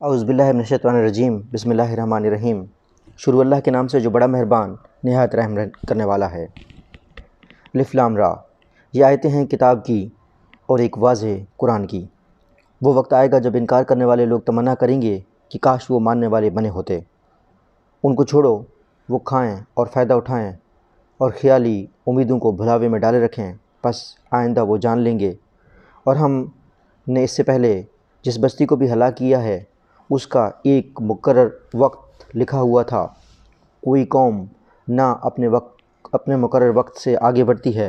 اعوذ باللہ من الشیطان الرجیم، بسم اللہ الرحمن الرحیم۔ شروع اللہ کے نام سے جو بڑا مہربان نہایت رحم کرنے والا ہے۔ الف لام را، یہ آیتیں ہیں کتاب کی اور ایک واضح قرآن کی۔ وہ وقت آئے گا جب انکار کرنے والے لوگ تمنا کریں گے کہ کاش وہ ماننے والے بنے ہوتے۔ ان کو چھوڑو، وہ کھائیں اور فائدہ اٹھائیں اور خیالی امیدوں کو بھلاوے میں ڈالے رکھیں، پس آئندہ وہ جان لیں گے۔ اور ہم نے اس سے پہلے جس بستی کو بھی ہلاک کیا ہے اس کا ایک مقرر وقت لکھا ہوا تھا۔ کوئی قوم نہ اپنے مقرر وقت سے آگے بڑھتی ہے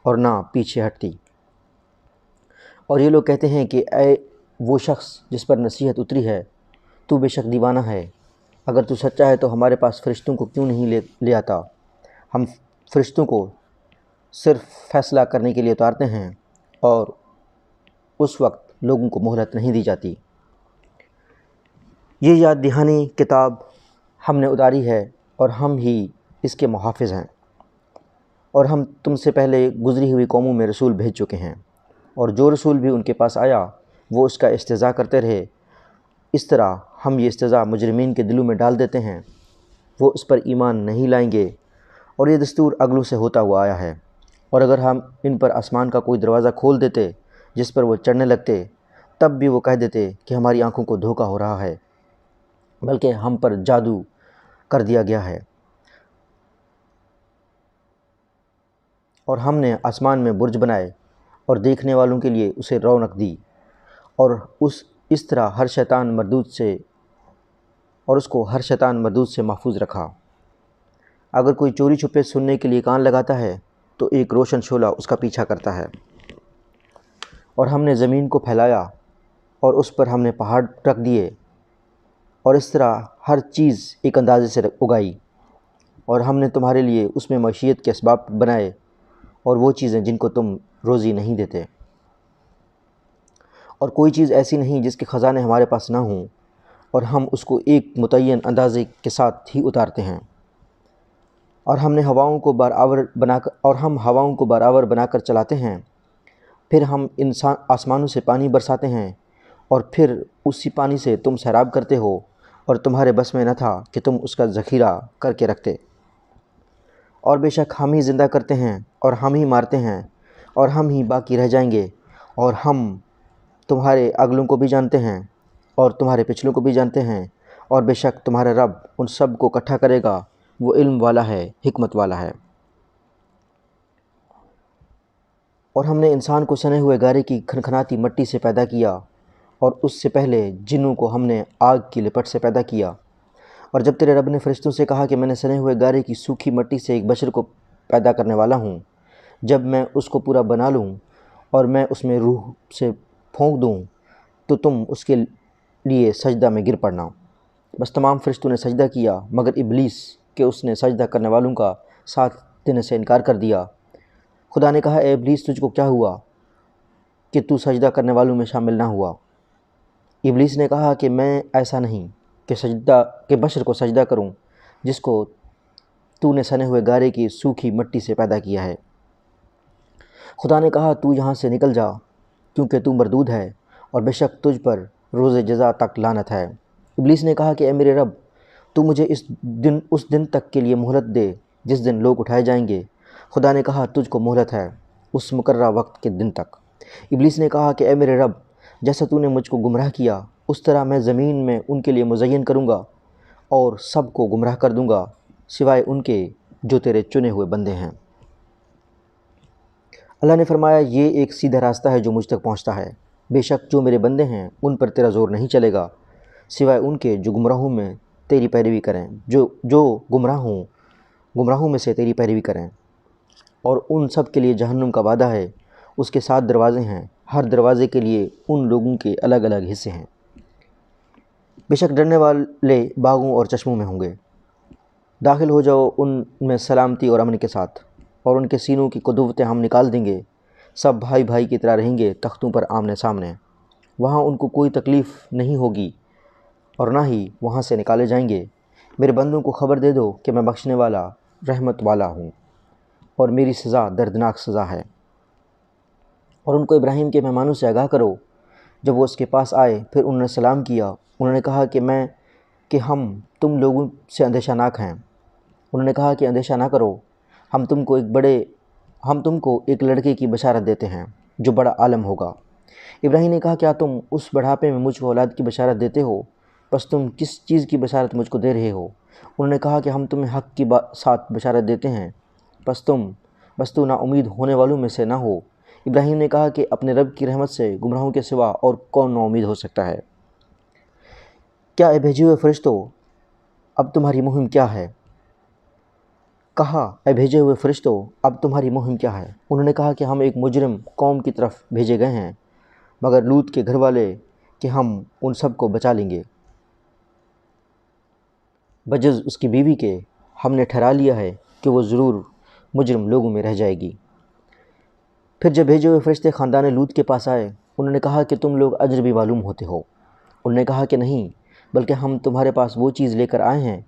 اور نہ پیچھے ہٹتی۔ اور یہ لوگ کہتے ہیں کہ اے وہ شخص جس پر نصیحت اتری ہے، تو بے شک دیوانہ ہے۔ اگر تو سچا ہے تو ہمارے پاس فرشتوں کو کیوں نہیں لے آتا؟ ہم فرشتوں کو صرف فیصلہ کرنے کے لیے اتارتے ہیں اور اس وقت لوگوں کو مہلت نہیں دی جاتی۔ یہ یاد دہانی کتاب ہم نے اتاری ہے اور ہم ہی اس کے محافظ ہیں، اور ہم تم سے پہلے گزری ہوئی قوموں میں رسول بھیج چکے ہیں، اور جو رسول بھی ان کے پاس آیا وہ اس کا استہزاء کرتے رہے۔ اس طرح ہم یہ استہزاء مجرمین کے دلوں میں ڈال دیتے ہیں، وہ اس پر ایمان نہیں لائیں گے، اور یہ دستور اگلوں سے ہوتا ہوا آیا ہے۔ اور اگر ہم ان پر آسمان کا کوئی دروازہ کھول دیتے جس پر وہ چڑھنے لگتے، تب بھی وہ کہہ دیتے کہ ہماری آنکھوں کو دھوکہ ہو رہا ہے، بلکہ ہم پر جادو کر دیا گیا ہے۔ اور ہم نے آسمان میں برج بنائے اور دیکھنے والوں کے لیے اسے رونق دی، اور اس طرح اس کو ہر شیطان مردود سے محفوظ رکھا۔ اگر کوئی چوری چھپے سننے کے لیے کان لگاتا ہے تو ایک روشن شعلہ اس کا پیچھا کرتا ہے۔ اور ہم نے زمین کو پھیلایا اور اس پر ہم نے پہاڑ رکھ دیے، اور اس طرح ہر چیز ایک اندازے سے اگائی، اور ہم نے تمہارے لیے اس میں معیشت کے اسباب بنائے اور وہ چیزیں جن کو تم روزی نہیں دیتے۔ اور کوئی چیز ایسی نہیں جس کے خزانے ہمارے پاس نہ ہوں، اور ہم اس کو ایک متعین اندازے کے ساتھ ہی اتارتے ہیں۔ اور ہم ہواؤں کو بارآور بنا کر چلاتے ہیں، پھر ہم آسمانوں سے پانی برساتے ہیں، اور پھر اسی پانی سے تم سیراب کرتے ہو، اور تمہارے بس میں نہ تھا کہ تم اس کا ذخیرہ کر کے رکھتے۔ اور بے شک ہم ہی زندہ کرتے ہیں اور ہم ہی مارتے ہیں، اور ہم ہی باقی رہ جائیں گے، اور ہم تمہارے اگلوں کو بھی جانتے ہیں اور تمہارے پچھلوں کو بھی جانتے ہیں، اور بے شک تمہارا رب ان سب کو اکٹھا کرے گا، وہ علم والا ہے، حکمت والا ہے۔ اور ہم نے انسان کو سنے ہوئے گارے کی کھنکھناتی مٹی سے پیدا کیا، اور اس سے پہلے جنوں کو ہم نے آگ کی لپٹ سے پیدا کیا۔ اور جب تیرے رب نے فرشتوں سے کہا کہ میں نے سنے ہوئے گارے کی سوکھی مٹی سے ایک بشر کو پیدا کرنے والا ہوں، جب میں اس کو پورا بنا لوں اور میں اس میں روح سے پھونک دوں تو تم اس کے لیے سجدہ میں گر پڑنا۔ بس تمام فرشتوں نے سجدہ کیا مگر ابلیس کہ اس نے سجدہ کرنے والوں کا ساتھ دینے سے انکار کر دیا۔ خدا نے کہا، اے ابلیس، تجھ کو کیا ہوا کہ تو سجدہ کرنے والوں میں شامل نہ ہوا؟ ابلیس نے کہا کہ میں ایسا نہیں کہ بشر کو سجدہ کروں جس کو تو نے سنے ہوئے گارے کی سوکھی مٹی سے پیدا کیا ہے۔ خدا نے کہا، تو یہاں سے نکل جا، کیونکہ تو مردود ہے، اور بے شک تجھ پر روز جزا تک لعنت ہے۔ ابلیس نے کہا کہ اے میرے رب، تو مجھے اس دن تک کے لیے مہلت دے جس دن لوگ اٹھائے جائیں گے۔ خدا نے کہا، تجھ کو مہلت ہے اس مقررہ وقت کے دن تک۔ ابلیس نے کہا کہ اے میرے رب، جیسا تو نے مجھ کو گمراہ کیا اس طرح میں زمین میں ان کے لیے مزین کروں گا اور سب کو گمراہ کر دوں گا سوائے ان کے جو تیرے چنے ہوئے بندے ہیں۔ اللہ نے فرمایا، یہ ایک سیدھا راستہ ہے جو مجھ تک پہنچتا ہے۔ بے شک جو میرے بندے ہیں ان پر تیرا زور نہیں چلے گا سوائے ان کے جو گمراہوں میں تیری پیروی کریں، جو گمراہوں میں سے تیری پیروی کریں۔ اور ان سب کے لیے جہنم کا وعدہ ہے، اس کے 7 دروازے ہیں، ہر دروازے کے لیے ان لوگوں کے الگ الگ حصے ہیں۔ بے شک ڈرنے والے باغوں اور چشموں میں ہوں گے، داخل ہو جاؤ ان میں سلامتی اور امن کے ساتھ، اور ان کے سینوں کی قدوتیں ہم نکال دیں گے، سب بھائی بھائی کی طرح رہیں گے تختوں پر آمنے سامنے، وہاں ان کو کوئی تکلیف نہیں ہوگی اور نہ ہی وہاں سے نکالے جائیں گے۔ میرے بندوں کو خبر دے دو کہ میں بخشنے والا رحمت والا ہوں، اور میری سزا دردناک سزا ہے۔ اور ان کو ابراہیم کے مہمانوں سے آگاہ کرو جب وہ اس کے پاس آئے پھر انہوں نے سلام کیا۔ انہوں نے کہا کہ ہم تم لوگوں سے اندیشہ ناک ہیں۔ انہوں نے کہا کہ اندیشہ نہ کرو، ہم تم کو ایک لڑکے کی بشارت دیتے ہیں جو بڑا عالم ہوگا۔ ابراہیم نے کہا کیا تم اس بڑھاپے میں مجھ کو اولاد کی بشارت دیتے ہو؟ بس تم کس چیز کی بشارت مجھ کو دے رہے ہو؟ انہوں نے کہا کہ ہم تمہیں حق کی ساتھ بشارت دیتے ہیں، بس تو نا امید ہونے والوں میں سے نہ ہو۔ ابراہیم نے کہا کہ اپنے رب کی رحمت سے گمراہوں کے سوا اور کون نا امید ہو سکتا ہے؟ کیا اے بھیجے ہوئے فرشتوں، اب تمہاری مہم کیا ہے؟ کہا اے بھیجے ہوئے فرشتوں، اب تمہاری مہم کیا ہے؟ انہوں نے کہا کہ ہم ایک مجرم قوم کی طرف بھیجے گئے ہیں، مگر لوط کے گھر والے کہ ہم ان سب کو بچا لیں گے، بجز اس کی بیوی کے ہم نے ٹھہرا لیا ہے کہ وہ ضرور مجرم لوگوں میں رہ جائے گی۔ پھر جب بھیجے ہوئے فرشتے خاندان لوط کے پاس آئے، انہوں نے کہا کہ تم لوگ اجنبی معلوم ہوتے ہو۔ انہوں نے کہا کہ نہیں، بلکہ ہم تمہارے پاس وہ چیز لے کر آئے ہیں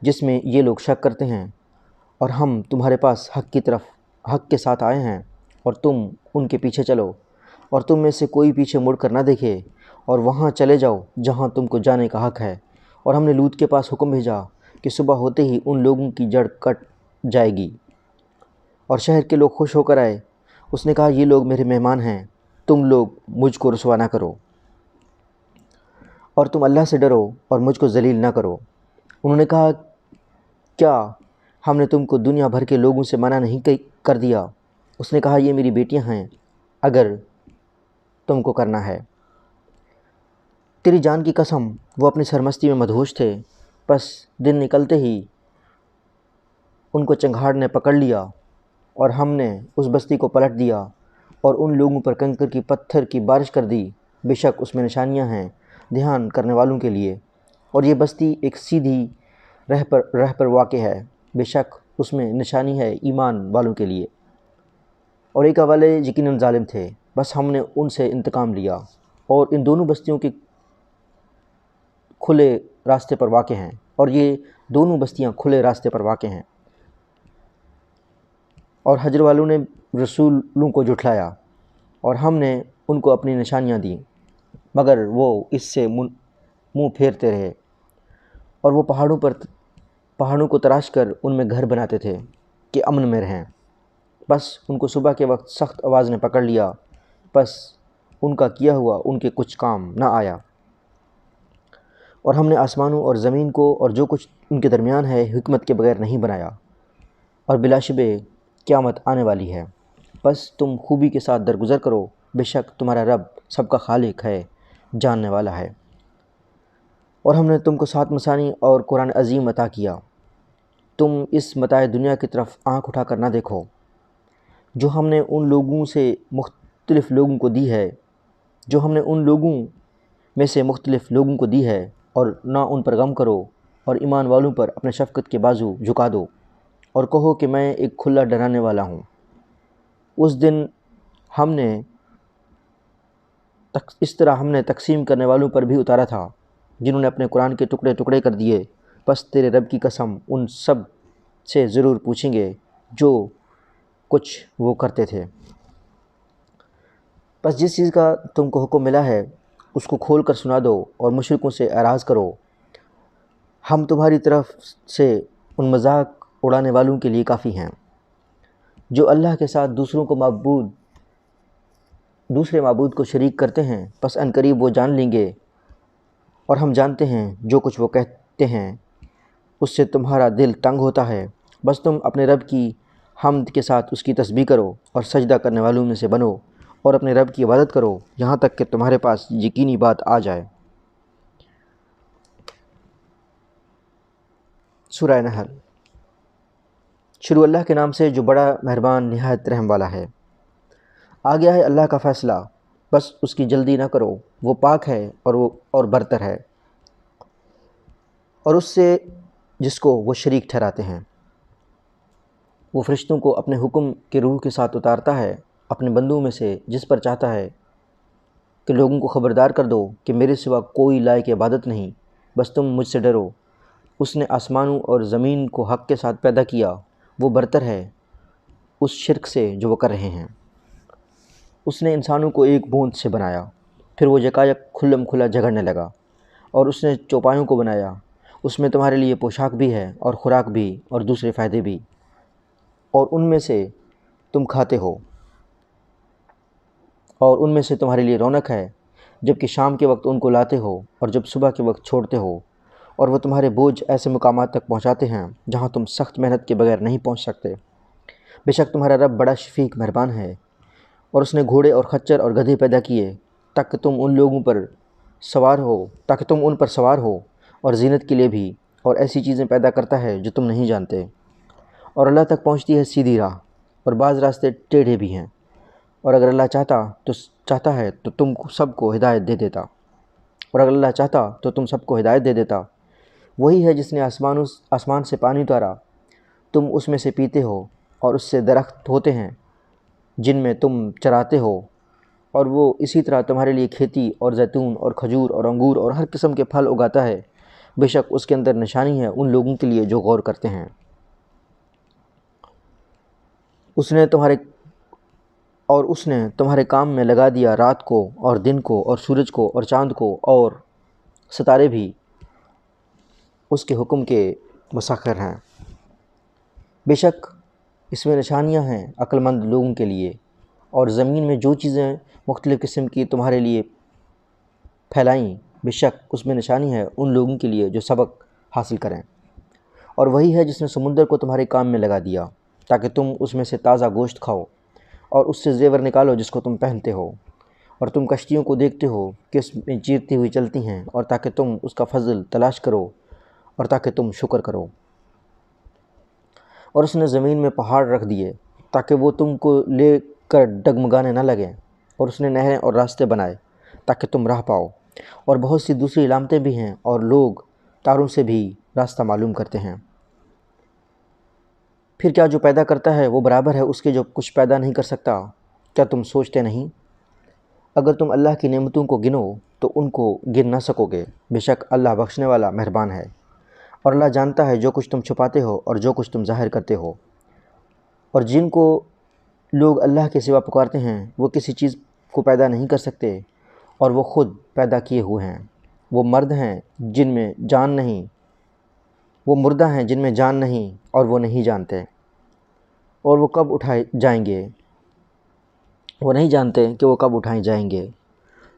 جس میں یہ لوگ شک کرتے ہیں، اور ہم تمہارے پاس حق کے ساتھ آئے ہیں، اور تم ان کے پیچھے چلو، اور تم میں سے کوئی پیچھے مڑ کر نہ دیکھے، اور وہاں چلے جاؤ جہاں تم کو جانے کا حق ہے۔ اور ہم نے لوط کے پاس حکم بھیجا کہ صبح ہوتے ہی ان لوگوں کی جڑ کٹ جائے گی، اور شہر کے لوگ خوش ہو کر آئے۔ اس نے کہا یہ لوگ میرے مہمان ہیں، تم لوگ مجھ کو رسوا نہ کرو، اور تم اللہ سے ڈرو اور مجھ کو ذلیل نہ کرو۔ انہوں نے کہا کیا ہم نے تم کو دنیا بھر کے لوگوں سے منع نہیں کر دیا؟ اس نے کہا یہ میری بیٹیاں ہیں اگر تم کو کرنا ہے۔ تیری جان کی قسم، وہ اپنی سرمستی میں مدہوش تھے، بس دن نکلتے ہی ان کو چنگھاڑ نے پکڑ لیا، اور ہم نے اس بستی کو پلٹ دیا اور ان لوگوں پر کنکر کی پتھر کی بارش کر دی۔ بے شک اس میں نشانیاں ہیں دھیان کرنے والوں کے لیے، اور یہ بستی ایک سیدھی راہ پر واقع ہے، بے شک اس میں نشانی ہے ایمان والوں کے لیے۔ اور ایک والے یقیناً ظالم تھے، بس ہم نے ان سے انتقام لیا، اور ان دونوں بستیوں کے کھلے راستے پر واقع ہیں، اور یہ دونوں بستیاں کھلے راستے پر واقع ہیں۔ اور حجر والوں نے رسولوں کو جھٹلایا، اور ہم نے ان کو اپنی نشانیاں دیں، مگر وہ اس سے منہ پھیرتے رہے، اور وہ پہاڑوں کو تراش کر ان میں گھر بناتے تھے کہ امن میں رہیں۔ بس ان کو صبح کے وقت سخت آواز نے پکڑ لیا، بس ان کا کیا ہوا ان کے کچھ کام نہ آیا۔ اور ہم نے آسمانوں اور زمین کو اور جو کچھ ان کے درمیان ہے حکمت کے بغیر نہیں بنایا، اور بلا شبہ قیامت آنے والی ہے۔ بس تم خوبی کے ساتھ درگزر کرو، بے شک تمہارا رب سب کا خالق ہے، جاننے والا ہے۔ اور ہم نے تم کو 7 مثانی اور قرآن عظیم عطا کیا، تم اس متاع دنیا کی طرف آنکھ اٹھا کر نہ دیکھو جو ہم نے ان لوگوں سے مختلف لوگوں کو دی ہے، اور نہ ان پر غم کرو، اور ایمان والوں پر اپنے شفقت کے بازو جھکا دو، اور کہو کہ میں ایک کھلا ڈرانے والا ہوں۔ اس دن اس طرح ہم نے تقسیم کرنے والوں پر بھی اتارا تھا جنہوں نے اپنے قرآن کے ٹکڑے ٹکڑے کر دیے۔ بس تیرے رب کی قسم ان سب سے ضرور پوچھیں گے جو کچھ وہ کرتے تھے۔ بس جس چیز کا تم کو حکم ملا ہے اس کو کھول کر سنا دو، اور مشرکوں سے اعراض کرو۔ ہم تمہاری طرف سے ان مذاق اڑانے والوں کے لیے کافی ہیں جو اللہ کے ساتھ دوسرے معبود کو شریک کرتے ہیں، پس ان قریب وہ جان لیں گے، اور ہم جانتے ہیں جو کچھ وہ کہتے ہیں، اس سے تمہارا دل تنگ ہوتا ہے۔ بس تم اپنے رب کی حمد کے ساتھ اس کی تسبیح کرو، اور سجدہ کرنے والوں میں سے بنو، اور اپنے رب کی عبادت کرو یہاں تک کہ تمہارے پاس یقینی بات آ جائے۔ سورہ نحل۔ شروع اللہ کے نام سے جو بڑا مہربان نہایت رحم والا ہے۔ آ گیا ہے اللہ کا فیصلہ، بس اس کی جلدی نہ کرو، وہ پاک ہے اور برتر ہے، اور اس سے جس کو وہ شریک ٹھہراتے ہیں۔ وہ فرشتوں کو اپنے حکم کے روح کے ساتھ اتارتا ہے اپنے بندوں میں سے جس پر چاہتا ہے کہ لوگوں کو خبردار کر دو کہ میرے سوا کوئی لائق عبادت نہیں، بس تم مجھ سے ڈرو۔ اس نے آسمانوں اور زمین کو حق کے ساتھ پیدا کیا، وہ برتر ہے اس شرک سے جو وہ کر رہے ہیں۔ اس نے انسانوں کو ایک بوند سے بنایا پھر وہ یکایک کھلم کھلا جھگڑنے لگا، اور اس نے چوپایوں کو بنایا، اس میں تمہارے لیے پوشاک بھی ہے اور خوراک بھی اور دوسرے فائدے بھی، اور ان میں سے تم کھاتے ہو، اور ان میں سے تمہارے لیے رونق ہے، جب کہ شام کے وقت ان کو لاتے ہو اور جب صبح کے وقت چھوڑتے ہو، اور وہ تمہارے بوجھ ایسے مقامات تک پہنچاتے ہیں جہاں تم سخت محنت کے بغیر نہیں پہنچ سکتے۔ بے شک تمہارا رب بڑا شفیق مہربان ہے، اور اس نے گھوڑے اور خچر اور گدھے پیدا کیے تاکہ تم ان پر سوار ہو، اور زینت کے لیے بھی، اور ایسی چیزیں پیدا کرتا ہے جو تم نہیں جانتے، اور اللہ تک پہنچتی ہے سیدھی راہ، اور بعض راستے ٹیڑھے بھی ہیں، اور اگر اللہ چاہتا ہے تو تم سب کو ہدایت دے دیتا۔ وہی ہے جس نے آسمان سے پانی اتارا، تم اس میں سے پیتے ہو، اور اس سے درخت ہوتے ہیں جن میں تم چراتے ہو، اور وہ اسی طرح تمہارے لیے کھیتی اور زیتون اور کھجور اور انگور اور ہر قسم کے پھل اگاتا ہے۔ بے شک اس کے اندر نشانی ہے ان لوگوں کے لیے جو غور کرتے ہیں۔ اس نے تمہارے کام میں لگا دیا رات کو اور دن کو اور سورج کو اور چاند کو، اور ستارے بھی اس کے حکم کے مسخر ہیں۔ بے شک اس میں نشانیاں ہیں عقل مند لوگوں کے لیے، اور زمین میں جو چیزیں مختلف قسم کی تمہارے لیے پھیلائیں، بے شک اس میں نشانی ہے ان لوگوں کے لیے جو سبق حاصل کریں۔ اور وہی ہے جس نے سمندر کو تمہارے کام میں لگا دیا تاکہ تم اس میں سے تازہ گوشت کھاؤ، اور اس سے زیور نکالو جس کو تم پہنتے ہو، اور تم کشتیوں کو دیکھتے ہو کہ اس میں چیرتی ہوئی چلتی ہیں، اور تاکہ تم اس کا فضل تلاش کرو اور تاکہ تم شکر کرو۔ اور اس نے زمین میں پہاڑ رکھ دیے تاکہ وہ تم کو لے کر ڈگمگانے نہ لگیں، اور اس نے نہریں اور راستے بنائے تاکہ تم راہ پاؤ، اور بہت سی دوسری علامتیں بھی ہیں، اور لوگ تاروں سے بھی راستہ معلوم کرتے ہیں۔ پھر کیا جو پیدا کرتا ہے وہ برابر ہے اس کے جو کچھ پیدا نہیں کر سکتا؟ کیا تم سوچتے نہیں؟ اگر تم اللہ کی نعمتوں کو گنو تو ان کو گن نہ سکو گے۔ بے شک اللہ بخشنے والا مہربان ہے، اور اللہ جانتا ہے جو کچھ تم چھپاتے ہو اور جو کچھ تم ظاہر کرتے ہو۔ اور جن کو لوگ اللہ کے سوا پکارتے ہیں وہ کسی چیز کو پیدا نہیں کر سکتے، اور وہ خود پیدا کیے ہوئے ہیں۔ وہ مردہ ہیں جن میں جان نہیں، اور وہ نہیں جانتے، اور وہ کب اٹھائے جائیں گے، وہ نہیں جانتے کہ وہ کب اٹھائے جائیں گے۔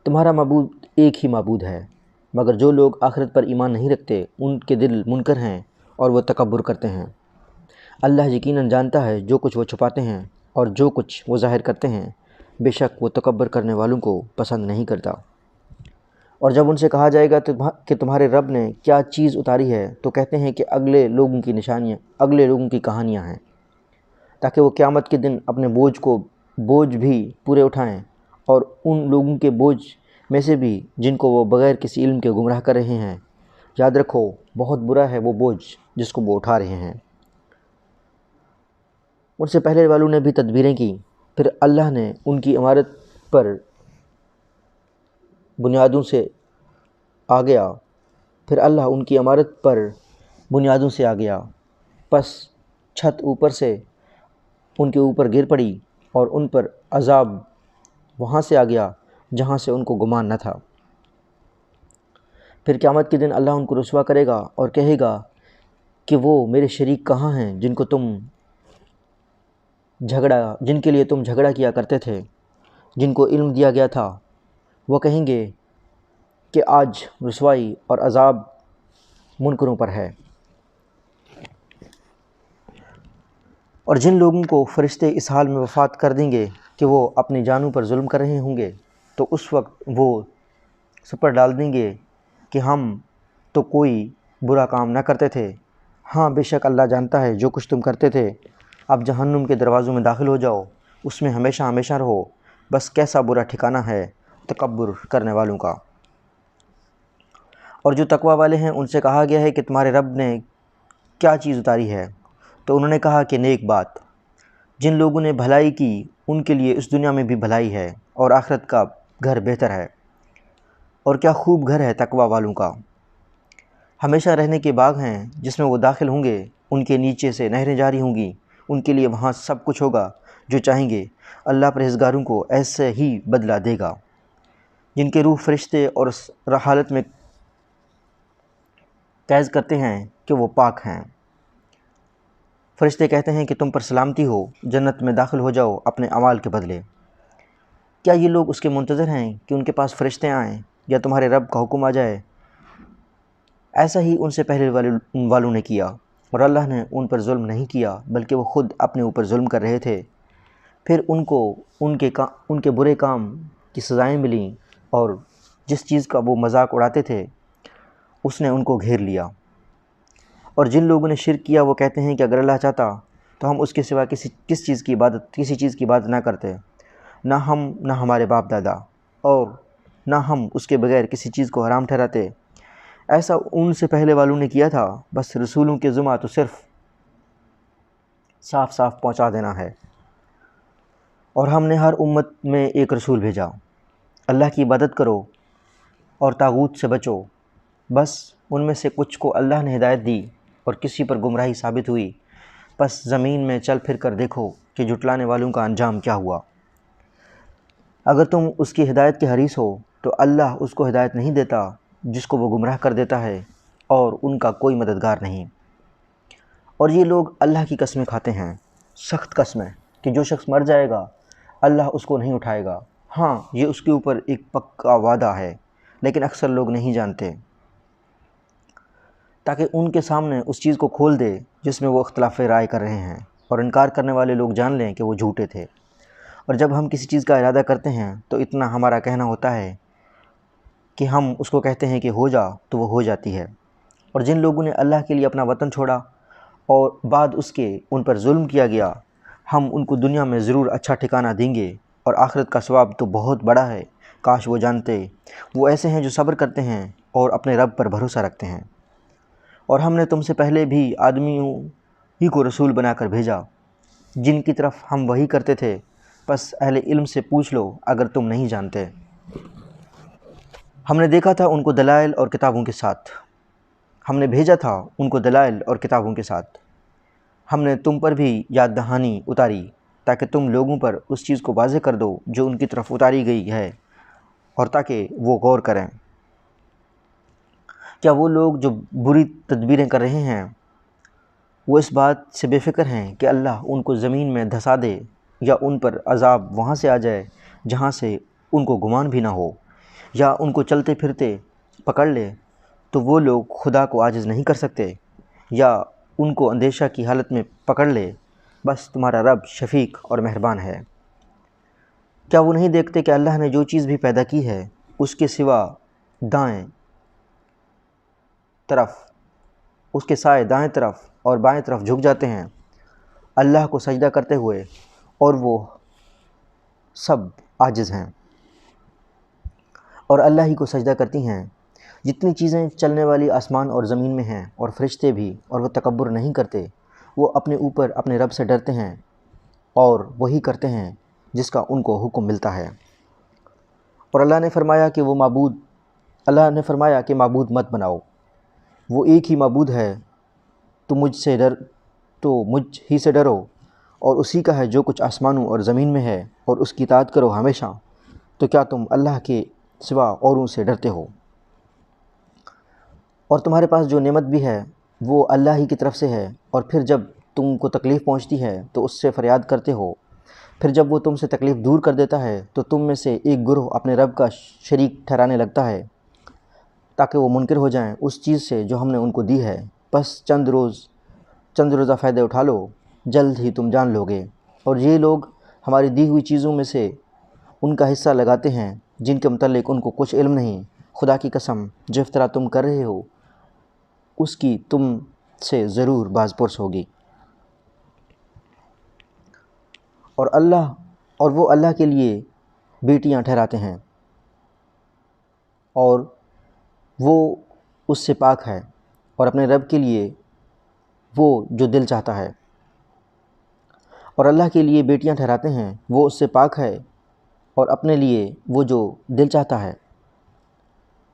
تمہارا معبود ایک ہی معبود ہے، مگر جو لوگ آخرت پر ایمان نہیں رکھتے ان کے دل منکر ہیں اور وہ تکبر کرتے ہیں۔ اللہ یقیناً جانتا ہے جو کچھ وہ چھپاتے ہیں اور جو کچھ وہ ظاہر کرتے ہیں، بے شک وہ تکبر کرنے والوں کو پسند نہیں کرتا۔ اور جب ان سے کہا جائے گا کہ تمہارے رب نے کیا چیز اتاری ہے، تو کہتے ہیں کہ اگلے لوگوں کی کہانیاں ہیں، تاکہ وہ قیامت کے دن اپنے بوجھ بھی پورے اٹھائیں، اور ان لوگوں کے بوجھ میں سے بھی جن کو وہ بغیر کسی علم کے گمراہ کر رہے ہیں۔ یاد رکھو بہت برا ہے وہ بوجھ جس کو وہ اٹھا رہے ہیں۔ ان سے پہلے والوں نے بھی تدبیریں کی، پھر اللہ ان کی عمارت پر بنیادوں سے آ گیا، پس چھت اوپر سے ان کے اوپر گر پڑی، اور ان پر عذاب وہاں سے آ گیا جہاں سے ان کو گمان نہ تھا۔ پھر قیامت کے دن اللہ ان کو رسوا کرے گا اور کہے گا کہ وہ میرے شریک کہاں ہیں جن کے لیے تم جھگڑا کیا کرتے تھے، جن کو علم دیا گیا تھا؟ وہ کہیں گے کہ آج رسوائی اور عذاب منکروں پر ہے۔ اور جن لوگوں کو فرشتے اس حال میں وفات کر دیں گے کہ وہ اپنی جانوں پر ظلم کر رہے ہوں گے، تو اس وقت وہ سپر ڈال دیں گے کہ ہم تو کوئی برا کام نہ کرتے تھے۔ ہاں بے شک اللہ جانتا ہے جو کچھ تم کرتے تھے۔ اب جہنم کے دروازوں میں داخل ہو جاؤ، اس میں ہمیشہ ہمیشہ رہو، بس کیسا برا ٹھکانہ ہے تکبر کرنے والوں کا۔ اور جو تقوی والے ہیں ان سے کہا گیا ہے کہ تمہارے رب نے کیا چیز اتاری ہے، تو انہوں نے کہا کہ نیک بات۔ جن لوگوں نے بھلائی کی ان کے لیے اس دنیا میں بھی بھلائی ہے، اور آخرت کا گھر بہتر ہے۔ اور کیا خوب گھر ہے تقوی والوں کا۔ ہمیشہ رہنے کے باغ ہیں جس میں وہ داخل ہوں گے، ان کے نیچے سے نہریں جاری ہوں گی، ان کے لیے وہاں سب کچھ ہوگا جو چاہیں گے۔ اللہ پرہیزگاروں کو ایسے ہی بدلہ دے گا۔ جن کے روح فرشتے اور اس حالت میں قید کرتے ہیں کہ وہ پاک ہیں۔ فرشتے کہتے ہیں کہ تم پر سلامتی ہو، جنت میں داخل ہو جاؤ اپنے اعمال کے بدلے۔ کیا یہ لوگ اس کے منتظر ہیں کہ ان کے پاس فرشتے آئیں یا تمہارے رب کا حکم آ جائے؟ ایسا ہی ان سے پہلے والوں نے کیا، اور اللہ نے ان پر ظلم نہیں کیا بلکہ وہ خود اپنے اوپر ظلم کر رہے تھے۔ پھر ان کو ان کے برے کام کی سزائیں ملیں، اور جس چیز کا وہ مذاق اڑاتے تھے اس نے ان کو گھیر لیا۔ اور جن لوگوں نے شرک کیا وہ کہتے ہیں کہ اگر اللہ چاہتا تو ہم اس کے سوا کسی چیز کی عبادت نہ کرتے، نہ ہم نہ ہمارے باپ دادا، اور نہ ہم اس کے بغیر کسی چیز کو حرام ٹھہراتے۔ ایسا ان سے پہلے والوں نے کیا تھا، بس رسولوں کے ذمہ تو صرف صاف صاف پہنچا دینا ہے۔ اور ہم نے ہر امت میں ایک رسول بھیجا، اللہ کی عبادت کرو اور طاغوت سے بچو۔ بس ان میں سے کچھ کو اللہ نے ہدایت دی اور کسی پر گمراہی ثابت ہوئی۔ پس زمین میں چل پھر کر دیکھو کہ جھٹلانے والوں کا انجام کیا ہوا۔ اگر تم اس کی ہدایت کے حریص ہو تو اللہ اس کو ہدایت نہیں دیتا جس کو وہ گمراہ کر دیتا ہے، اور ان کا کوئی مددگار نہیں۔ اور یہ لوگ اللہ کی قسمیں کھاتے ہیں، سخت قسمیں، کہ جو شخص مر جائے گا اللہ اس کو نہیں اٹھائے گا۔ ہاں، یہ اس کے اوپر ایک پکا وعدہ ہے، لیکن اکثر لوگ نہیں جانتے، تاکہ ان کے سامنے اس چیز کو کھول دے جس میں وہ اختلاف رائے کر رہے ہیں، اور انکار کرنے والے لوگ جان لیں کہ وہ جھوٹے تھے۔ اور جب ہم کسی چیز کا ارادہ کرتے ہیں تو اتنا ہمارا کہنا ہوتا ہے کہ ہم اس کو کہتے ہیں کہ ہو جا تو وہ ہو جاتی ہے۔ اور جن لوگوں نے اللہ کے لیے اپنا وطن چھوڑا اور بعد اس کے ان پر ظلم کیا گیا، ہم ان کو دنیا میں ضرور اچھا ٹھکانہ دیں گے، اور آخرت کا ثواب تو بہت بڑا ہے، کاش وہ جانتے۔ وہ ایسے ہیں جو صبر کرتے ہیں اور اپنے رب پر بھروسہ رکھتے ہیں۔ اور ہم نے تم سے پہلے بھی آدمیوں ہی کو رسول بنا کر بھیجا جن کی طرف ہم وحی کرتے تھے، بس اہل علم سے پوچھ لو اگر تم نہیں جانتے۔ ہم نے دیکھا تھا ان کو دلائل اور کتابوں کے ساتھ، ہم نے بھیجا تھا ان کو دلائل اور کتابوں کے ساتھ۔ ہم نے تم پر بھی یاد دہانی اتاری تاکہ تم لوگوں پر اس چیز کو واضح کر دو جو ان کی طرف اتاری گئی ہے، اور تاکہ وہ غور کریں۔ کیا وہ لوگ جو بری تدبیریں کر رہے ہیں وہ اس بات سے بے فکر ہیں کہ اللہ ان کو زمین میں دھسا دے، یا ان پر عذاب وہاں سے آ جائے جہاں سے ان کو گمان بھی نہ ہو، یا ان کو چلتے پھرتے پکڑ لے؟ تو وہ لوگ خدا کو عاجز نہیں کر سکتے، یا ان کو اندیشہ کی حالت میں پکڑ لے۔ بس تمہارا رب شفیق اور مہربان ہے۔ کیا وہ نہیں دیکھتے کہ اللہ نے جو چیز بھی پیدا کی ہے اس کے سوا دائیں طرف، اس کے سائے دائیں طرف اور بائیں طرف جھک جاتے ہیں اللہ کو سجدہ کرتے ہوئے، اور وہ سب عاجز ہیں اور اللہ ہی کو سجدہ کرتی ہیں۔ جتنی چیزیں چلنے والی آسمان اور زمین میں ہیں اور فرشتے بھی، اور وہ تکبر نہیں کرتے، وہ اپنے اوپر اپنے رب سے ڈرتے ہیں اور وہی کرتے ہیں جس کا ان کو حکم ملتا ہے۔ اور اللہ نے فرمایا کہ معبود مت بناؤ، وہ ایک ہی معبود ہے، تو مجھ ہی سے ڈرو، اور اسی کا ہے جو کچھ آسمانوں اور زمین میں ہے، اور اس کی اطاعت کرو ہمیشہ۔ تو کیا تم اللہ کے سوا اوروں سے ڈرتے ہو؟ اور تمہارے پاس جو نعمت بھی ہے وہ اللہ ہی کی طرف سے ہے، اور پھر جب تم کو تکلیف پہنچتی ہے تو اس سے فریاد کرتے ہو، پھر جب وہ تم سے تکلیف دور کر دیتا ہے تو تم میں سے ایک گروہ اپنے رب کا شریک ٹھہرانے لگتا ہے تاکہ وہ منکر ہو جائیں اس چیز سے جو ہم نے ان کو دی ہے۔ بس چند روزہ فائدے اٹھا لو، جلد ہی تم جان لو گے۔ اور یہ لوگ ہماری دی ہوئی چیزوں میں سے ان کا حصہ لگاتے ہیں جن کے متعلق ان کو کچھ علم نہیں۔ خدا کی قسم، جو افطرا تم کر رہے ہو اس کی تم سے ضرور باز پرس ہوگی۔ اور وہ اللہ کے لیے بیٹیاں ٹھہراتے ہیں، اور وہ اس سے پاک ہے، اور اپنے رب کے لیے وہ جو دل چاہتا ہے۔ اور اللہ کے لیے بیٹیاں ٹھہراتے ہیں، وہ اس سے پاک ہے، اور اپنے لیے وہ جو دل چاہتا ہے۔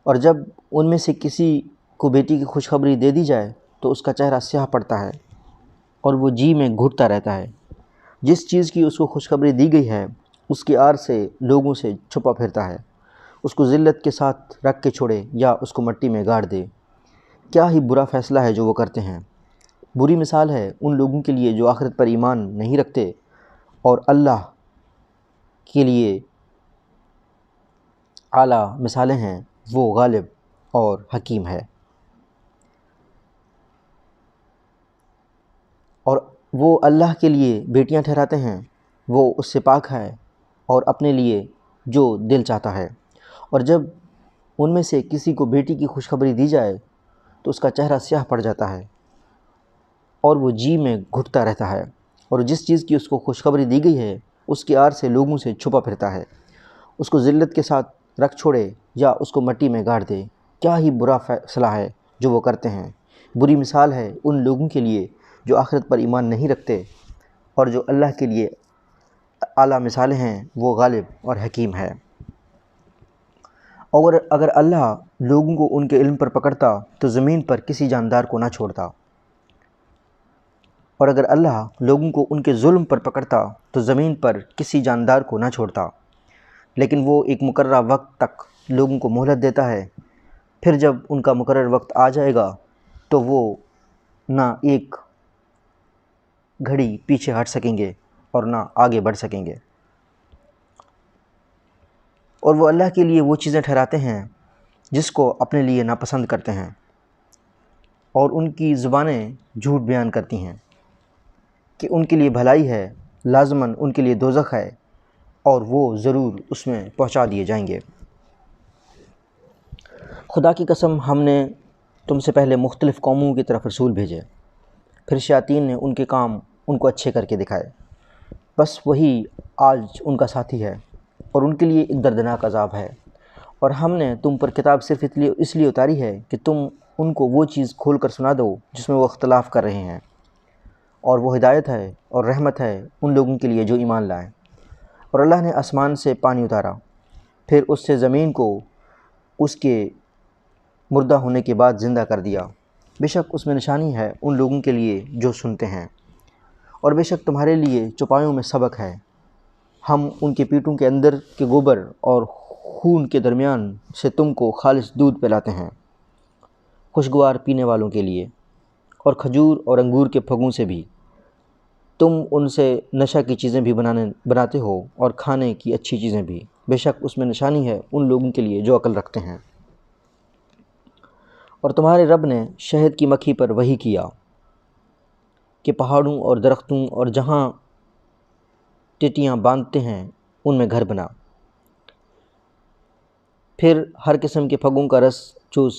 اور جب ان میں سے کسی کو بیٹی کی خوشخبری دے دی جائے تو اس کا چہرہ سیاہ پڑتا ہے اور وہ جی میں گھٹتا رہتا ہے۔ جس چیز کی اس کو خوشخبری دی گئی ہے اس کی آڑ سے لوگوں سے چھپا پھرتا ہے۔ اس کو ذلت کے ساتھ رکھ کے چھوڑے یا اس کو مٹی میں گاڑ دے۔ کیا ہی برا فیصلہ ہے جو وہ کرتے ہیں۔ بری مثال ہے ان لوگوں کے لیے جو آخرت پر ایمان نہیں رکھتے، اور اللہ کے لیے اعلیٰ مثالیں ہیں، وہ غالب اور حکیم ہے۔ اور وہ اللہ کے لیے بیٹیاں ٹھہراتے ہیں، وہ اس سے پاک ہے اور اپنے لیے جو دل چاہتا ہے۔ اور جب ان میں سے کسی کو بیٹی کی خوشخبری دی جائے تو اس کا چہرہ سیاہ پڑ جاتا ہے اور وہ جی میں گھٹتا رہتا ہے، اور جس چیز کی اس کو خوشخبری دی گئی ہے اس کی آڑ سے لوگوں سے چھپا پھرتا ہے۔ اس کو ذلت کے ساتھ رکھ چھوڑے یا اس کو مٹی میں گاڑ دے۔ کیا ہی برا فیصلہ ہے جو وہ کرتے ہیں۔ بری مثال ہے ان لوگوں کے لیے جو آخرت پر ایمان نہیں رکھتے، اور جو اللہ کے لیے اعلیٰ مثالیں ہیں، وہ غالب اور حکیم ہے۔ اور اگر اللہ لوگوں کو ان کے علم پر پکڑتا تو زمین پر کسی جاندار کو نہ چھوڑتا، اور اگر اللہ لوگوں کو ان کے ظلم پر پکڑتا تو زمین پر کسی جاندار کو نہ چھوڑتا، لیکن وہ ایک مقررہ وقت تک لوگوں کو مہلت دیتا ہے۔ پھر جب ان کا مقرر وقت آ جائے گا تو وہ نہ ایک گھڑی پیچھے ہٹ سکیں گے اور نہ آگے بڑھ سکیں گے۔ اور وہ اللہ کے لیے وہ چیزیں ٹھہراتے ہیں جس کو اپنے لیے ناپسند کرتے ہیں، اور ان کی زبانیں جھوٹ بیان کرتی ہیں کہ ان کے لیے بھلائی ہے، لازماً ان کے لیے دوزخ ہے اور وہ ضرور اس میں پہنچا دیے جائیں گے۔ خدا کی قسم، ہم نے تم سے پہلے مختلف قوموں کی طرف رسول بھیجے، پھر شیاطین نے ان کے کام ان کو اچھے کر کے دکھائے، بس وہی آج ان کا ساتھی ہے اور ان کے لیے ایک دردناک عذاب ہے۔ اور ہم نے تم پر کتاب صرف اس لیے اتاری ہے کہ تم ان کو وہ چیز کھول کر سنا دو جس میں وہ اختلاف کر رہے ہیں، اور وہ ہدایت ہے اور رحمت ہے ان لوگوں کے لیے جو ایمان لائیں۔ اور اللہ نے آسمان سے پانی اتارا، پھر اس سے زمین کو اس کے مردہ ہونے کے بعد زندہ کر دیا۔ بے شک اس میں نشانی ہے ان لوگوں کے لیے جو سنتے ہیں، اور بے شک تمہارے لیے چوپایوں میں سبق ہے۔ ہم ان کے پیٹوں کے اندر کے گوبر اور خون کے درمیان سے تم کو خالص دودھ پلاتے ہیں، خوشگوار پینے والوں کے لیے، اور کھجور اور انگور کے پھگوں سے بھی۔ تم ان سے نشہ کی چیزیں بھی بناتے ہو اور کھانے کی اچھی چیزیں بھی۔ بے شک اس میں نشانی ہے ان لوگوں کے لیے جو عقل رکھتے ہیں۔ اور تمہارے رب نے شہد کی مکھی پر وحی کیا کہ پہاڑوں اور درختوں اور جہاں ٹٹیاں باندھتے ہیں ان میں گھر بنا، پھر ہر قسم کے پھگوں کا رس چوس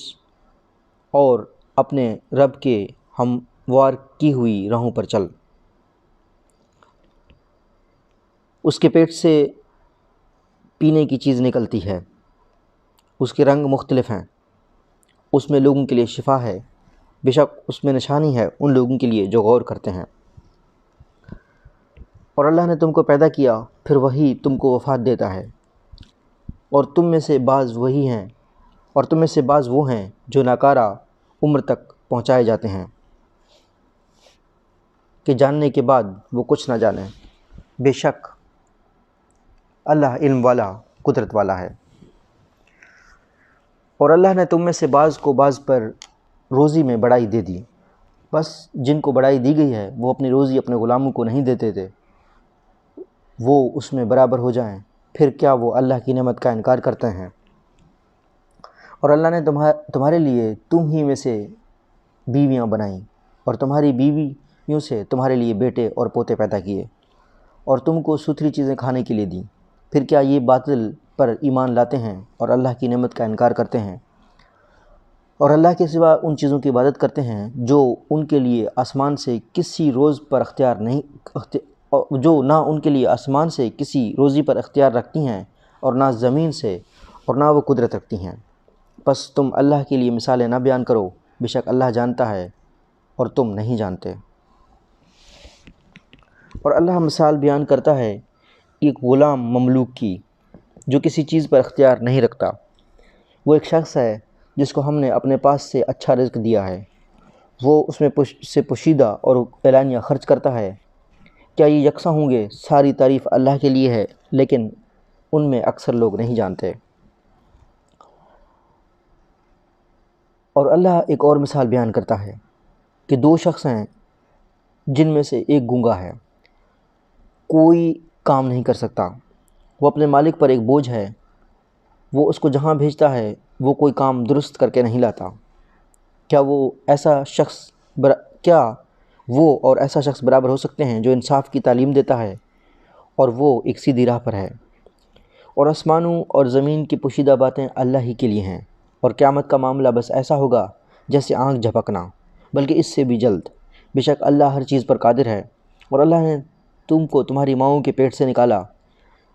اور اپنے رب کے ہموار کی ہوئی راہوں پر چل۔ اس کے پیٹ سے پینے کی چیز نکلتی ہے، اس کے رنگ مختلف ہیں، اس میں لوگوں کے لیے شفا ہے۔ بے شک اس میں نشانی ہے ان لوگوں کے لیے جو غور کرتے ہیں۔ اور اللہ نے تم کو پیدا کیا، پھر وہی تم کو وفات دیتا ہے، اور تم میں سے بعض وہ ہیں جو ناکارہ عمر تک پہنچائے جاتے ہیں کہ جاننے کے بعد وہ کچھ نہ جانیں۔ بے شک اللہ علم والا، قدرت والا ہے۔ اور اللہ نے تم میں سے بعض کو بعض پر روزی میں بڑائی دے دی، بس جن کو بڑائی دی گئی ہے وہ اپنی روزی اپنے غلاموں کو نہیں دیتے تھے، وہ اس میں برابر ہو جائیں، پھر کیا وہ اللہ کی نعمت کا انکار کرتے ہیں۔ اور اللہ نے تمہارے لیے تم ہی میں سے بیویاں بنائیں، اور تمہاری بیویوں سے تمہارے لیے بیٹے اور پوتے پیدا کیے، اور تم کو ستھری چیزیں کھانے کے لیے دیں۔ پھر کیا یہ باطل پر ایمان لاتے ہیں اور اللہ کی نعمت کا انکار کرتے ہیں، اور اللہ کے سوا ان چیزوں کی عبادت کرتے ہیں جو ان کے لیے آسمان سے کسی روزی پر اختیار رکھتی ہیں، اور نہ زمین سے، اور نہ وہ قدرت رکھتی ہیں۔ بس تم اللہ کے لیے مثالیں نہ بیان کرو، بے شک اللہ جانتا ہے اور تم نہیں جانتے۔ اور اللہ مثال بیان کرتا ہے ایک غلام مملوک کی جو کسی چیز پر اختیار نہیں رکھتا۔ وہ ایک شخص ہے جس کو ہم نے اپنے پاس سے اچھا رزق دیا ہے، وہ اس میں سے پوشیدہ اور اعلانیہ خرچ کرتا ہے۔ کیا یہ یکساں ہوں گے؟ ساری تعریف اللہ کے لیے ہے، لیکن ان میں اکثر لوگ نہیں جانتے۔ اور اللہ ایک اور مثال بیان کرتا ہے کہ دو شخص ہیں جن میں سے ایک گونگا ہے، کوئی کام نہیں کر سکتا، وہ اپنے مالک پر ایک بوجھ ہے، وہ اس کو جہاں بھیجتا ہے وہ کوئی کام درست کر کے نہیں لاتا۔ کیا وہ اور ایسا شخص برابر ہو سکتے ہیں جو انصاف کی تعلیم دیتا ہے اور وہ ایک سیدھی راہ پر ہے؟ اور آسمانوں اور زمین کی پوشیدہ باتیں اللہ ہی کے لیے ہیں، اور قیامت کا معاملہ بس ایسا ہوگا جیسے آنکھ جھپکنا، بلکہ اس سے بھی جلد۔ بے شک اللہ ہر چیز پر قادر ہے۔ اور اللہ نے تم کو تمہاری ماؤں کے پیٹ سے نکالا،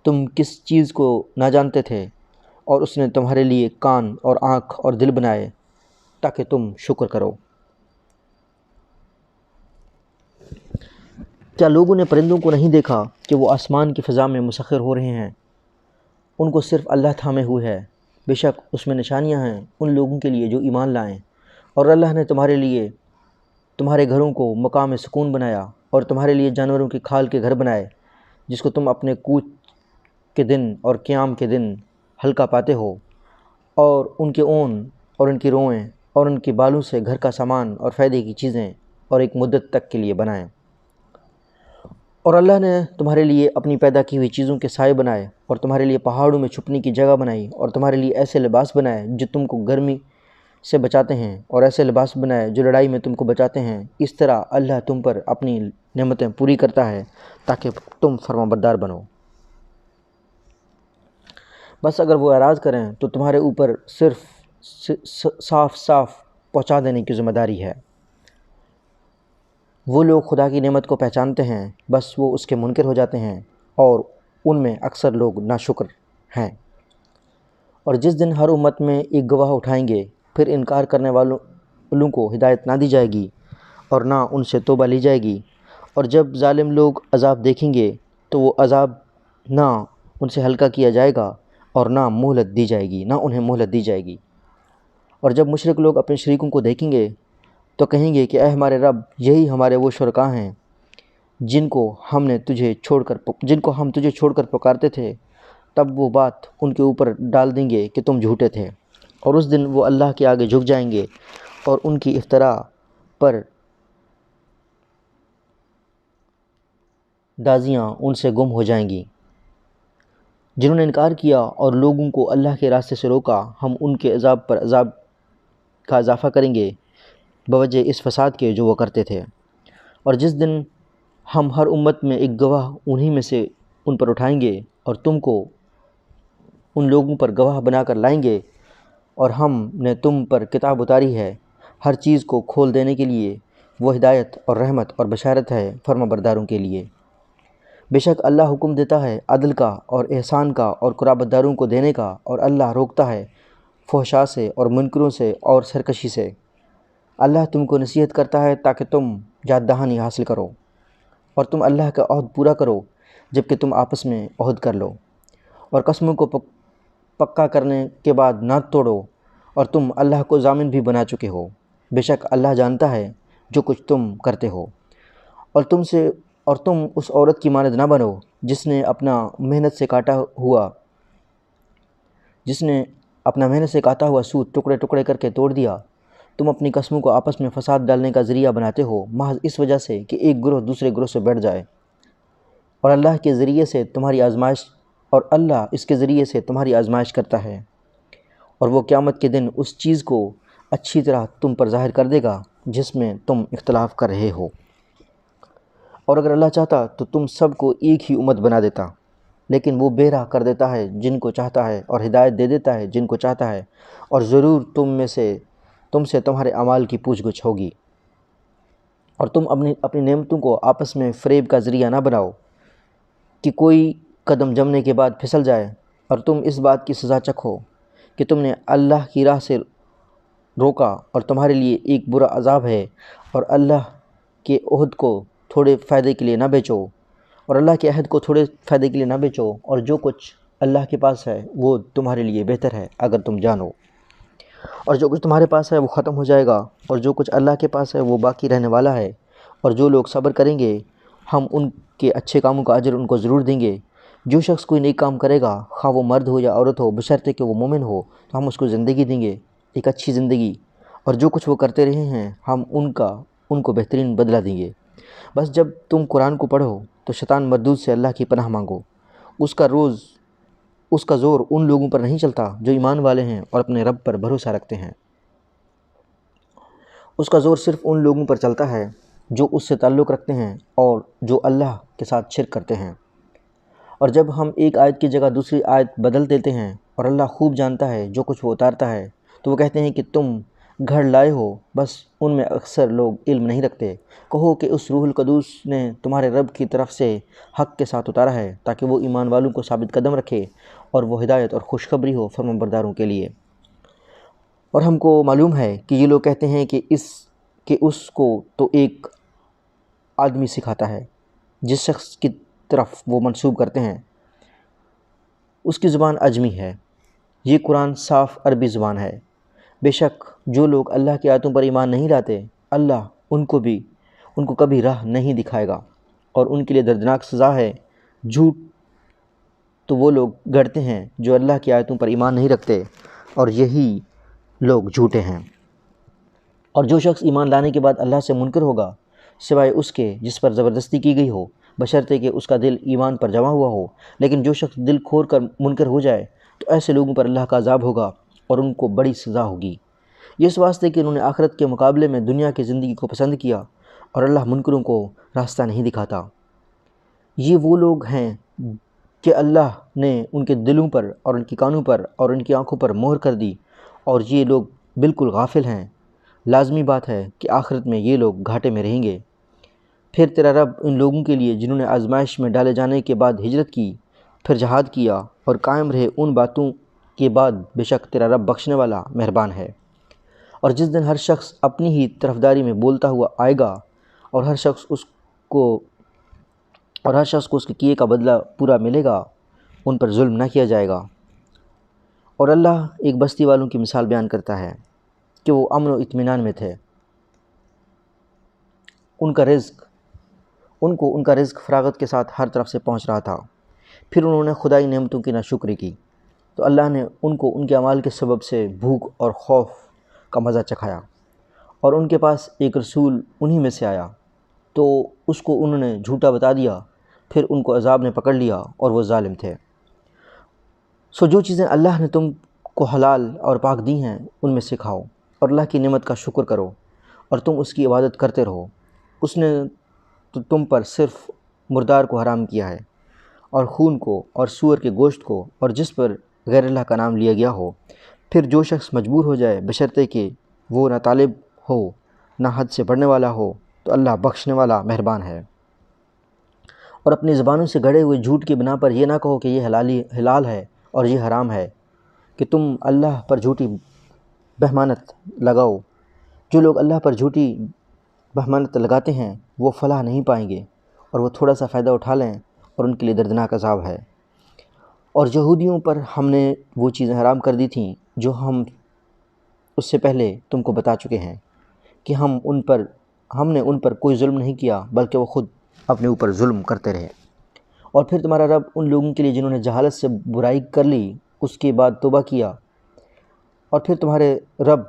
تم کس چیز کو نہ جانتے تھے، اور اس نے تمہارے لیے کان اور آنکھ اور دل بنائے تاکہ تم شکر کرو۔ کیا لوگوں نے پرندوں کو نہیں دیکھا کہ وہ آسمان کی فضا میں مسخر ہو رہے ہیں؟ ان کو صرف اللہ تھامے ہوئے ہے۔ بے شک اس میں نشانیاں ہیں ان لوگوں کے لیے جو ایمان لائیں۔ اور اللہ نے تمہارے لیے تمہارے گھروں کو مقام سکون بنایا، اور تمہارے لیے جانوروں کی کھال کے گھر بنائے جس کو تم اپنے کوچ کے دن اور قیام کے دن ہلکا پاتے ہو، اور ان کے اون اور ان کی روئیں اور ان کے بالوں سے گھر کا سامان اور فائدے کی چیزیں اور ایک مدت تک کے لیے بنائیں۔ اور اللہ نے تمہارے لیے اپنی پیدا کی ہوئی چیزوں کے سائے بنائے، اور تمہارے لیے پہاڑوں میں چھپنے کی جگہ بنائی، اور تمہارے لیے ایسے لباس بنائے جو تم کو گرمی سے بچاتے ہیں، اور ایسے لباس بنائے جو لڑائی میں تم کو بچاتے ہیں۔ اس طرح اللہ تم پر اپنی نعمتیں پوری کرتا ہے تاکہ تم فرمانبردار بنو۔ بس اگر وہ اعراض کریں تو تمہارے اوپر صرف صاف پہنچا دینے کی ذمہ داری ہے۔ وہ لوگ خدا کی نعمت کو پہچانتے ہیں، بس وہ اس کے منکر ہو جاتے ہیں، اور ان میں اکثر لوگ ناشکر ہیں۔ اور جس دن ہر امت میں ایک گواہ اٹھائیں گے، پھر انکار کرنے والوں کو ہدایت نہ دی جائے گی اور نہ ان سے توبہ لی جائے گی۔ اور جب ظالم لوگ عذاب دیکھیں گے تو وہ عذاب نہ ان سے ہلکا کیا جائے گا اور نہ انہیں مہلت دی جائے گی۔ اور جب مشرک لوگ اپنے شریکوں کو دیکھیں گے تو کہیں گے کہ اے ہمارے رب، یہی ہمارے وہ شرکاء ہیں جن کو ہم تجھے چھوڑ کر پکارتے تھے۔ تب وہ بات ان کے اوپر ڈال دیں گے کہ تم جھوٹے تھے، اور اس دن وہ اللہ کے آگے جھک جائیں گے اور ان کی افتراء پر دازیاں ان سے گم ہو جائیں گی۔ جنہوں نے انکار کیا اور لوگوں کو اللہ کے راستے سے روکا، ہم ان کے عذاب پر عذاب کا اضافہ کریں گے بوجہ اس فساد کے جو وہ کرتے تھے۔ اور جس دن ہم ہر امت میں ایک گواہ انہی میں سے ان پر اٹھائیں گے، اور تم کو ان لوگوں پر گواہ بنا کر لائیں گے، اور ہم نے تم پر کتاب اتاری ہے ہر چیز کو کھول دینے کے لیے، وہ ہدایت اور رحمت اور بشارت ہے فرمانبرداروں کے لیے۔ بے شک اللہ حکم دیتا ہے عدل کا اور احسان کا اور قرابت داروں کو دینے کا، اور اللہ روکتا ہے فحشاء سے اور منکروں سے اور سرکشی سے۔ اللہ تم کو نصیحت کرتا ہے تاکہ تم یاد دہانی حاصل کرو، اور تم اللہ کا عہد پورا کرو جب کہ تم آپس میں عہد کر لو، اور قسموں کو پکا کرنے کے بعد نہ توڑو، اور تم اللہ کو ضامن بھی بنا چکے ہو۔ بے شک اللہ جانتا ہے جو کچھ تم کرتے ہو۔ اور تم اس عورت کی مانند نہ بنو جس نے اپنا محنت سے کاٹا ہوا سوت ٹکڑے ٹکڑے کر کے توڑ دیا۔ تم اپنی قسموں کو آپس میں فساد ڈالنے کا ذریعہ بناتے ہو، محض اس وجہ سے کہ ایک گروہ دوسرے گروہ سے بڑھ جائے، اور اللہ اس کے ذریعے سے تمہاری آزمائش کرتا ہے، اور وہ قیامت کے دن اس چیز کو اچھی طرح تم پر ظاہر کر دے گا جس میں تم اختلاف کر رہے ہو۔ اور اگر اللہ چاہتا تو تم سب کو ایک ہی امت بنا دیتا، لیکن وہ بے راہ کر دیتا ہے جن کو چاہتا ہے اور ہدایت دے دیتا ہے جن کو چاہتا ہے، اور ضرور تم سے تمہارے اعمال کی پوچھ گچھ ہوگی۔ اور تم اپنی نعمتوں کو آپس میں فریب کا ذریعہ نہ بناؤ کہ کوئی قدم جمنے کے بعد پھسل جائے، اور تم اس بات کی سزا چکھو کہ تم نے اللہ کی راہ سے روکا، اور تمہارے لیے ایک برا عذاب ہے۔ اور اللہ کے عہد کو تھوڑے فائدے کے لیے نہ بیچو، اور جو کچھ اللہ کے پاس ہے وہ تمہارے لیے بہتر ہے اگر تم جانو۔ اور جو کچھ تمہارے پاس ہے وہ ختم ہو جائے گا، اور جو کچھ اللہ کے پاس ہے وہ باقی رہنے والا ہے۔ اور جو لوگ صبر کریں گے ہم ان کے اچھے کاموں کا اجر ان کو ضرور دیں گے۔ جو شخص کوئی نیک کام کرے گا، خواہ وہ مرد ہو یا عورت ہو، بشرطے کہ وہ مومن ہو، تو ہم اس کو زندگی دیں گے، ایک اچھی زندگی، اور جو کچھ وہ کرتے رہے ہیں ہم ان کو بہترین بدلہ دیں گے۔ بس جب تم قرآن کو پڑھو تو شیطان مردود سے اللہ کی پناہ مانگو۔ اس کا زور ان لوگوں پر نہیں چلتا جو ایمان والے ہیں اور اپنے رب پر بھروسہ رکھتے ہیں۔ اس کا زور صرف ان لوگوں پر چلتا ہے جو اس سے تعلق رکھتے ہیں اور جو اللہ کے ساتھ شرک کرتے ہیں۔ اور جب ہم ایک آیت کی جگہ دوسری آیت بدل دیتے ہیں اور اللہ خوب جانتا ہے جو کچھ وہ اتارتا ہے، تو وہ کہتے ہیں کہ تم گھڑ لائے ہو، بس ان میں اکثر لوگ علم نہیں رکھتے۔ کہو کہ اس روح القدس نے تمہارے رب کی طرف سے حق کے ساتھ اتارا ہے تاکہ وہ ایمان والوں کو ثابت قدم رکھے اور وہ ہدایت اور خوشخبری ہو فرمانبرداروں کے لیے۔ اور ہم کو معلوم ہے کہ یہ لوگ کہتے ہیں کہ اس کو تو ایک آدمی سکھاتا ہے، جس شخص کی طرف وہ منسوب کرتے ہیں اس کی زبان عجمی ہے۔ یہ قرآن صاف عربی زبان ہے۔ بے شک جو لوگ اللہ کی آیتوں پر ایمان نہیں لاتے، اللہ ان کو کبھی راہ نہیں دکھائے گا اور ان کے لیے دردناک سزا ہے۔ جھوٹ تو وہ لوگ گڑھتے ہیں جو اللہ کی آیتوں پر ایمان نہیں رکھتے، اور یہی لوگ جھوٹے ہیں۔ اور جو شخص ایمان لانے کے بعد اللہ سے منکر ہوگا سوائے اس کے جس پر زبردستی کی گئی ہو، بشرطے کہ اس کا دل ایمان پر جمع ہوا ہو۔ لیکن جو شخص دل کھول کر منکر ہو جائے تو ایسے لوگوں پر اللہ کا عذاب ہوگا اور ان کو بڑی سزا ہوگی۔ یہ اس واسطے کہ انہوں نے آخرت کے مقابلے میں دنیا کی زندگی کو پسند کیا اور اللہ منکروں کو راستہ نہیں دکھاتا۔ یہ وہ لوگ ہیں کہ اللہ نے ان کے دلوں پر اور ان کی کانوں پر اور ان کی آنکھوں پر مہر کر دی، اور یہ لوگ بالکل غافل ہیں۔ لازمی بات ہے کہ آخرت میں یہ لوگ گھاٹے میں رہیں گے۔ پھر تیرا رب ان لوگوں کے لیے جنہوں نے آزمائش میں ڈالے جانے کے بعد ہجرت کی، پھر جہاد کیا اور قائم رہے ان باتوں کے بعد، بے شک تیرا رب بخشنے والا مہربان ہے۔ اور جس دن ہر شخص اپنی ہی طرفداری میں بولتا ہوا آئے گا اور ہر شخص کو اس کے کیے کا بدلہ پورا ملے گا، ان پر ظلم نہ کیا جائے گا۔ اور اللہ ایک بستی والوں کی مثال بیان کرتا ہے کہ وہ امن و اطمینان میں تھے۔ ان کا رزق فراغت کے ساتھ ہر طرف سے پہنچ رہا تھا۔ پھر انہوں نے خدائی نعمتوں کی ناشکری کی تو اللہ نے ان کو ان کے اعمال کے سبب سے بھوک اور خوف کا مزہ چکھایا، اور ان کے پاس ایک رسول انہی میں سے آیا تو اس کو انہوں نے جھوٹا بتا دیا، پھر ان کو عذاب نے پکڑ لیا اور وہ ظالم تھے۔ سو جو چیزیں اللہ نے تم کو حلال اور پاک دی ہیں ان میں سے کھاؤ اور اللہ کی نعمت کا شکر کرو اور تم اس کی عبادت کرتے رہو۔ اس نے تو تم پر صرف مردار کو حرام کیا ہے اور خون کو اور سور کے گوشت کو اور جس پر غیر اللہ کا نام لیا گیا ہو۔ پھر جو شخص مجبور ہو جائے بشرطے کہ وہ نہ طالب ہو نہ حد سے بڑھنے والا ہو، تو اللہ بخشنے والا مہربان ہے۔ اور اپنی زبانوں سے گڑھے ہوئے جھوٹ کی بنا پر یہ نہ کہو کہ یہ حلال ہے اور یہ حرام ہے، کہ تم اللہ پر جھوٹی بہمانت لگاؤ۔ جو لوگ اللہ پر جھوٹی بہمانت لگاتے ہیں وہ فلاح نہیں پائیں گے، اور وہ تھوڑا سا فائدہ اٹھا لیں اور ان کے لیے دردناک عذاب ہے۔ اور یہودیوں پر ہم نے وہ چیزیں حرام کر دی تھیں جو ہم اس سے پہلے تم کو بتا چکے ہیں کہ ہم نے ان پر کوئی ظلم نہیں کیا بلکہ وہ خود اپنے اوپر ظلم کرتے رہے۔ اور پھر تمہارا رب ان لوگوں کے لیے جنہوں نے جہالت سے برائی کر لی اس کے بعد توبہ کیا، اور پھر تمہارے رب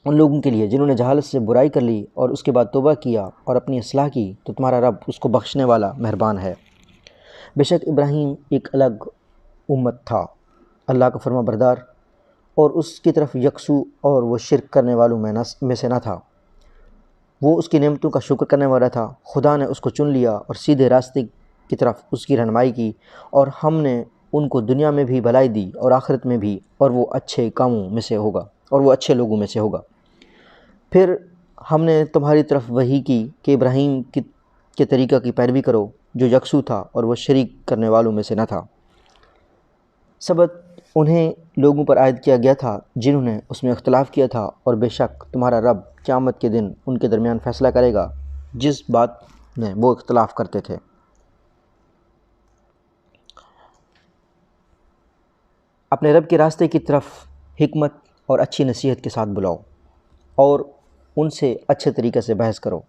ان لوگوں کے لیے جنہوں نے جہالت سے برائی کر لی اور اس کے بعد توبہ کیا اور اپنی اصلاح کی، تو تمہارا رب اس کو بخشنے والا مہربان ہے۔ بے شک ابراہیم ایک الگ امت تھا، اللہ کا فرما بردار، اور اس کی طرف یکسو، اور وہ شرک کرنے والوں میں سے نہ تھا۔ وہ اس کی نعمتوں کا شکر کرنے والا تھا۔ خدا نے اس کو چن لیا اور سیدھے راستے کی طرف اس کی رہنمائی کی، اور ہم نے ان کو دنیا میں بھی بھلائی دی اور آخرت میں بھی، اور وہ اچھے لوگوں میں سے ہوگا۔ پھر ہم نے تمہاری طرف وحی کی کہ ابراہیم کے طریقہ کی پیروی کرو جو یکسو تھا اور وہ شریک کرنے والوں میں سے نہ تھا۔ سبت انہیں لوگوں پر عائد کیا گیا تھا جنہوں نے اس میں اختلاف کیا تھا، اور بے شک تمہارا رب قیامت کے دن ان کے درمیان فیصلہ کرے گا جس بات میں وہ اختلاف کرتے تھے۔ اپنے رب کے راستے کی طرف حکمت اور اچھی نصیحت کے ساتھ بلاؤ اور ان سے اچھے طریقے سے بحث کرو۔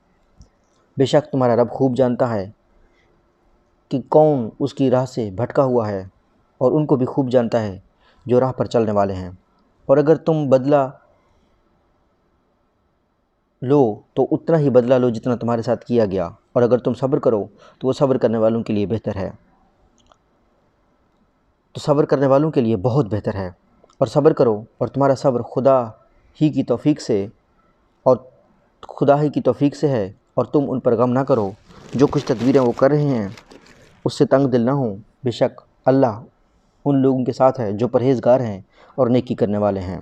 بے شک تمہارا رب خوب جانتا ہے کہ کون اس کی راہ سے بھٹکا ہوا ہے، اور ان کو بھی خوب جانتا ہے جو راہ پر چلنے والے ہیں۔ اور اگر تم بدلہ لو تو اتنا ہی بدلہ لو جتنا تمہارے ساتھ کیا گیا، اور اگر تم صبر کرو تو وہ صبر کرنے والوں کے لیے بہتر ہے، تو صبر کرنے والوں کے لیے بہت بہتر ہے۔ اور صبر کرو، اور تمہارا صبر خدا ہی کی توفیق سے اور خدا ہی کی توفیق سے ہے، اور تم ان پر غم نہ کرو جو کچھ تدبیریں وہ کر رہے ہیں، اس سے تنگ دل نہ ہوں، بے شک اللہ ان لوگوں کے ساتھ ہے جو پرہیزگار ہیں اور نیکی کرنے والے ہیں۔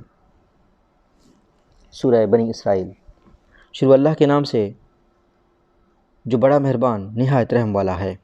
سورہ بنی اسرائیل۔ شروع اللہ کے نام سے جو بڑا مہربان نہایت رحم والا ہے۔